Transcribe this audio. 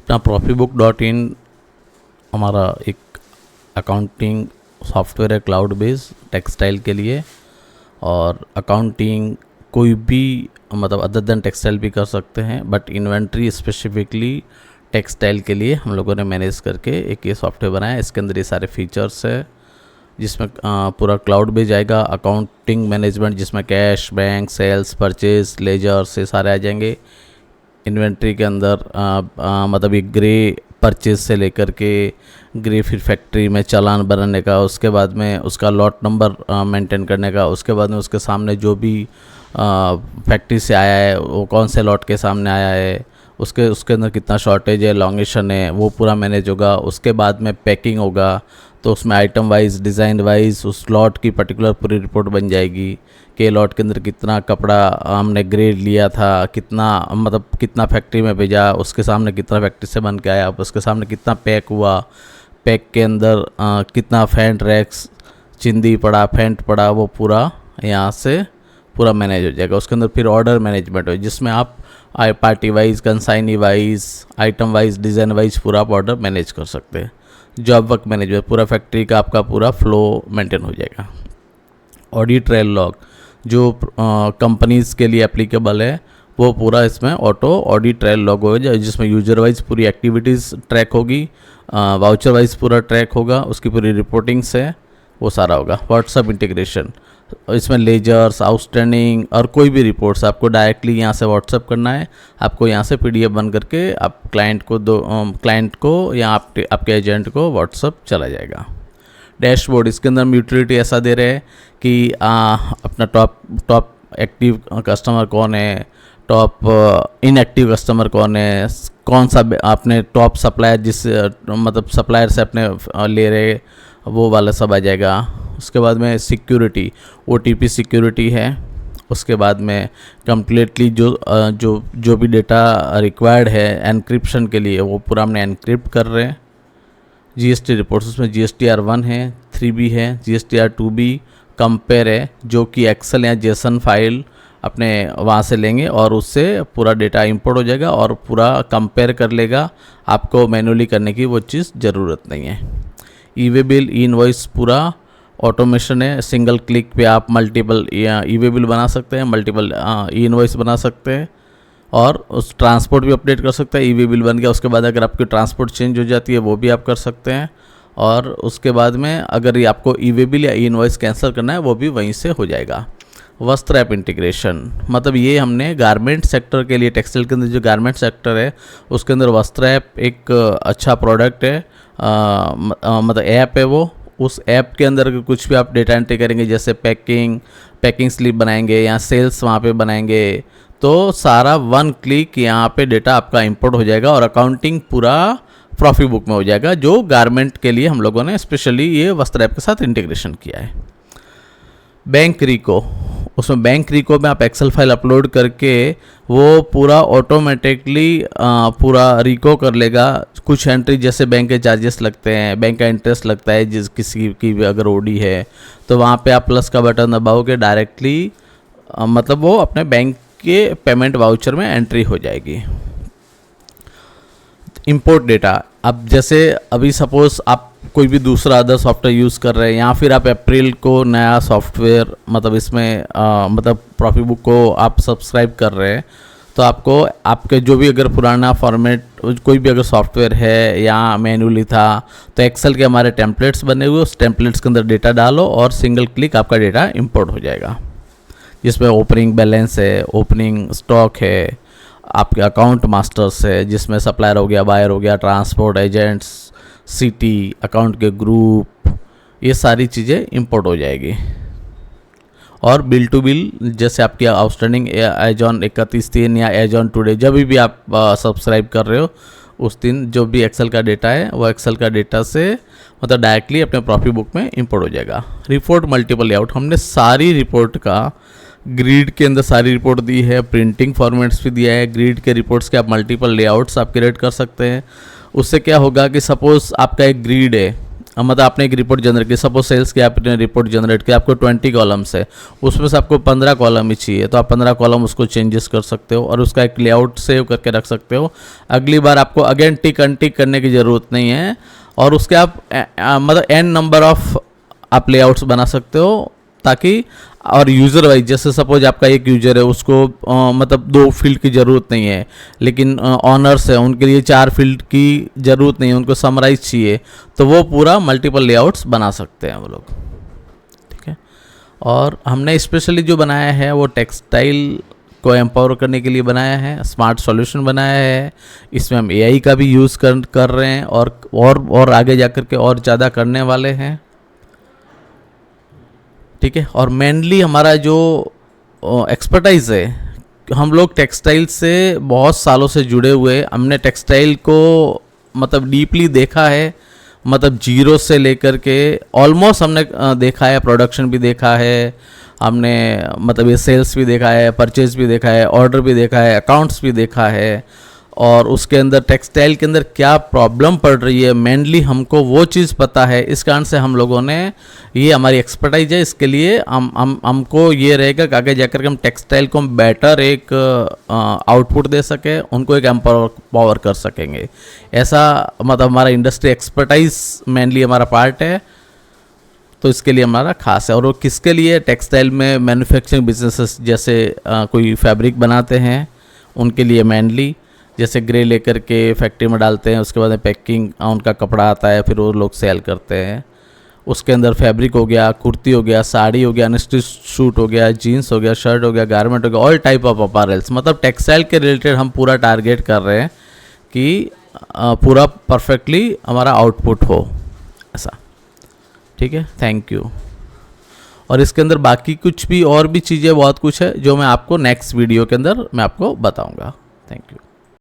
अपना ProfitBook.in हमारा एक अकाउंटिंग सॉफ्टवेयर है क्लाउड बेस्ड टेक्सटाइल के लिए। और अकाउंटिंग कोई भी मतलब अदर देन टेक्सटाइल भी कर सकते हैं, बट इन्वेंट्री स्पेसिफिकली टेक्सटाइल के लिए हम लोगों ने मैनेज करके एक ये सॉफ्टवेयर बनाया है। इसके अंदर ये सारे फीचर्स है जिसमें पूरा क्लाउड बेस्ड जाएगा। अकाउंटिंग मैनेजमेंट जिसमें cash, bank, sales, purchase, ledger से सारे आ जाएंगे। इन्वेंट्री के अंदर मतलब एक ग्रे परचेज से लेकर के ग्रे फिर फैक्ट्री में चालान बनाने का, उसके बाद में उसका लॉट नंबर मेंटेन करने का, उसके बाद में उसके सामने जो भी फैक्ट्री से आया है वो कौन से लॉट के सामने आया है, उसके अंदर कितना शॉर्टेज है, लॉन्गेशन है, वो पूरा मैनेज होगा। उसके बाद में पैकिंग होगा तो उसमें आइटम वाइज, डिज़ाइन वाइज उस लॉट की पर्टिकुलर पूरी रिपोर्ट बन जाएगी कि लॉट के अंदर कितना कपड़ा हमने ग्रेड लिया था, कितना मतलब कितना फैक्ट्री में भेजा, उसके सामने कितना फैक्ट्री से बन के आया, उसके सामने कितना पैक हुआ, पैक के अंदर कितना फेंट रैक्स चिंदी पड़ा, फेंट पड़ा, वो पूरा यहाँ से पूरा मैनेज हो जाएगा। उसके अंदर फिर ऑर्डर मैनेजमेंट हो जिसमें आप party wise, consignee wise, item wise, design wise पूरा आप ऑर्डर मैनेज कर सकते हैं। जॉब वर्क मैनेजमेंट पूरा फैक्ट्री का आपका पूरा फ्लो मेंटेन हो जाएगा। ऑडिट ट्रेल लॉग जो कंपनीज़ के लिए एप्लीकेबल है वो पूरा इसमें ऑटो ऑडिट ट्रेल लॉग होगा, जिसमें यूजर वाइज पूरी एक्टिविटीज़ ट्रैक होगी, वाउचर वाइज पूरा ट्रैक होगा, उसकी पूरी रिपोर्टिंग्स है वो सारा होगा। व्हाट्सएप इंटीग्रेशन इसमें लेजर्स, आउटस्टैंडिंग और कोई भी रिपोर्ट्स आपको डायरेक्टली यहाँ से व्हाट्सएप करना है। आपको यहाँ से PDF बन करके आप क्लाइंट को या आपके एजेंट को व्हाट्सएप चला जाएगा। डैशबोर्ड इसके अंदर यूटिलिटी ऐसा दे रहे हैं कि अपना टॉप एक्टिव कस्टमर कौन है, टॉप इनएक्टिव कस्टमर कौन है, कौन सा आपने टॉप सप्लायर जिस मतलब सप्लायर से अपने ले रहे वो वाला सब आ जाएगा। उसके बाद में सिक्योरिटी OTP सिक्योरिटी है। उसके बाद में कम्प्लीटली जो भी डेटा रिक्वायर्ड है एनक्रिप्शन के लिए वो पूरा हमने एनक्रिप्ट कर रहे हैं। GST रिपोर्ट्स उसमें GSTR 1 है, 3B है, GSTR 2B कंपेयर है जो कि एक्सेल या जेसन फाइल अपने वहाँ से लेंगे और उससे पूरा डेटा इंपोर्ट हो जाएगा और पूरा कंपेयर कर लेगा। आपको मैनुअली करने की वो चीज़ ज़रूरत नहीं है। ई-वे बिल, इनवॉइस पूरा ऑटोमेशन है। सिंगल क्लिक पे आप मल्टीपल ई-वे बिल बना सकते हैं, मल्टीपल इनवॉइस बना सकते हैं और उस ट्रांसपोर्ट भी अपडेट कर सकते हैं। ई-वे बिल बन गया, उसके बाद अगर आपकी ट्रांसपोर्ट चेंज हो जाती है वो भी आप कर सकते हैं। और उसके बाद में अगर ये आपको ई-वे बिल या इनवॉइस कैंसिल करना है वो भी वहीं से हो जाएगा। वस्त्र ऐप इंटीग्रेशन मतलब ये हमने गारमेंट सेक्टर के लिए, टेक्सटाइल के अंदर जो गारमेंट सेक्टर है उसके अंदर वस्त्र ऐप एक अच्छा प्रोडक्ट है, मतलब ऐप है वो। उस ऐप के अंदर कुछ भी आप डेटा एंट्री करेंगे जैसे पैकिंग स्लिप बनाएंगे या सेल्स वहाँ पे बनाएंगे तो सारा 1 क्लिक यहाँ पे डेटा आपका इंपोर्ट हो जाएगा और अकाउंटिंग पूरा ProfitBook में हो जाएगा, जो गारमेंट के लिए हम लोगों ने स्पेशली ये वस्त्र ऐप के साथ इंटीग्रेशन किया है। बैंक रिको उसमें बैंक रिको में आप एक्सेल फाइल अपलोड करके वो पूरा ऑटोमेटिकली पूरा रिको कर लेगा। कुछ एंट्री जैसे बैंक के चार्जेस लगते हैं, बैंक का इंटरेस्ट लगता है, जिस किसी की भी अगर ओडी है तो वहाँ पे आप प्लस का बटन दबाओगे डायरेक्टली मतलब वो अपने बैंक के पेमेंट वाउचर में एंट्री हो जाएगी। इंपोर्ट डेटा अब जैसे अभी सपोज आप कोई भी दूसरा अदर सॉफ्टवेयर यूज़ कर रहे हैं या फिर आप अप्रैल को नया सॉफ्टवेयर मतलब इसमें मतलब ProfitBook को आप सब्सक्राइब कर रहे हैं तो आपको आपके जो भी अगर पुराना फॉर्मेट कोई भी अगर सॉफ्टवेयर है या मैन्युअली था तो एक्सेल के हमारे टेम्पलेट्स बने हुए, उस टेम्पलेट्स के अंदर डेटा डालो और सिंगल क्लिक आपका डेटा इंपोर्ट हो जाएगा, जिसमें ओपनिंग बैलेंस है, ओपनिंग स्टॉक है, आपके अकाउंट मास्टर्स है जिसमें सप्लायर हो गया, बायर हो गया, ट्रांसपोर्ट एजेंट्स, सिटी, अकाउंट के ग्रुप, ये सारी चीज़ें इंपोर्ट हो जाएगी। और बिल टू बिल जैसे आपकी आउटस्टैंडिंग एज ऑन 31/3 या एज ऑन टुडे जब भी आप सब्सक्राइब कर रहे हो उस दिन जो भी एक्सेल का डेटा है वो एक्सेल का डेटा से मतलब डायरेक्टली अपने ProfitBook में इंपोर्ट हो जाएगा। रिपोर्ट मल्टीपल लेआउट हमने सारी रिपोर्ट का ग्रिड के अंदर सारी रिपोर्ट दी है, प्रिंटिंग फॉर्मेट्स भी दिया है। ग्रिड के रिपोर्ट्स के आप मल्टीपल लेआउट्स आप क्रिएट कर सकते हैं। उससे क्या होगा कि सपोज आपका एक ग्रिड है मतलब आपने एक रिपोर्ट जनरेट की, सपोज सेल्स की आपने रिपोर्ट जनरेट की, आपको 20 कॉलम्स है, उसमें से आपको 15 कॉलम ही चाहिए, तो आप 15 कॉलम उसको चेंजेस कर सकते हो और उसका एक लेआउट सेव करके रख सकते हो। अगली बार आपको अगेन टिक अनटिक करने की ज़रूरत नहीं है, और उसके आप मतलब n नंबर ऑफ आप लेआउट्स बना सकते हो, ताकि और यूज़र वाइज, जैसे सपोज आपका एक यूज़र है, उसको मतलब 2 फील्ड की ज़रूरत नहीं है, लेकिन ऑनर्स है उनके लिए 4 फील्ड की ज़रूरत नहीं है, उनको समराइज चाहिए, तो वो पूरा मल्टीपल लेआउट्स बना सकते हैं वो लोग। ठीक है, और हमने स्पेशली जो बनाया है वो टेक्सटाइल को एम्पावर करने के लिए बनाया है, स्मार्ट सॉल्यूशन बनाया है। इसमें हम AI का भी यूज़ कर रहे हैं, और आगे जा कर के और ज़्यादा करने वाले हैं। ठीक है, और मेनली हमारा जो एक्सपर्टाइज है, हम लोग टेक्सटाइल से बहुत सालों से जुड़े हुए, हमने टेक्सटाइल को मतलब डीपली देखा है, मतलब जीरो से लेकर के ऑलमोस्ट हमने देखा है, प्रोडक्शन भी देखा है हमने, मतलब ये सेल्स भी देखा है, परचेज भी देखा है, ऑर्डर भी देखा है, अकाउंट्स भी देखा है, और उसके अंदर टेक्सटाइल के अंदर क्या प्रॉब्लम पड़ रही है मेनली हमको वो चीज़ पता है। इस कारण से हम लोगों ने, ये हमारी एक्सपर्टाइज है, इसके लिए हमको ये रहेगा कि आगे जाकर के हम टेक्सटाइल को हम बेटर एक आउटपुट दे सके, उनको एक एम्पावर कर सकेंगे। ऐसा मतलब हमारा इंडस्ट्री एक्सपर्टाइज मेनली हमारा पार्ट है, तो इसके लिए हमारा खास है। और वो किसके लिए, टेक्सटाइल में मैन्युफैक्चरिंग बिजनेसेस, जैसे कोई फैब्रिक बनाते हैं उनके लिए मेनली, जैसे ग्रे लेकर के फैक्ट्री में डालते हैं, उसके बाद पैकिंग उनका कपड़ा आता है, फिर वो लोग सेल करते हैं। उसके अंदर फैब्रिक हो गया, कुर्ती हो गया, साड़ी हो गया, अनस्टिच सूट हो गया, जीन्स हो गया, शर्ट हो गया, गारमेंट हो गया, ऑल टाइप ऑफ अपैरल्स, मतलब टेक्सटाइल के रिलेटेड हम पूरा टारगेट कर रहे हैं कि पूरा परफेक्टली हमारा आउटपुट हो, ऐसा। ठीक है, थैंक यू। और इसके अंदर बाकी कुछ भी और भी चीज़ें बहुत कुछ है जो मैं आपको नेक्स्ट वीडियो के अंदर मैं आपको बताऊंगा। Thank you.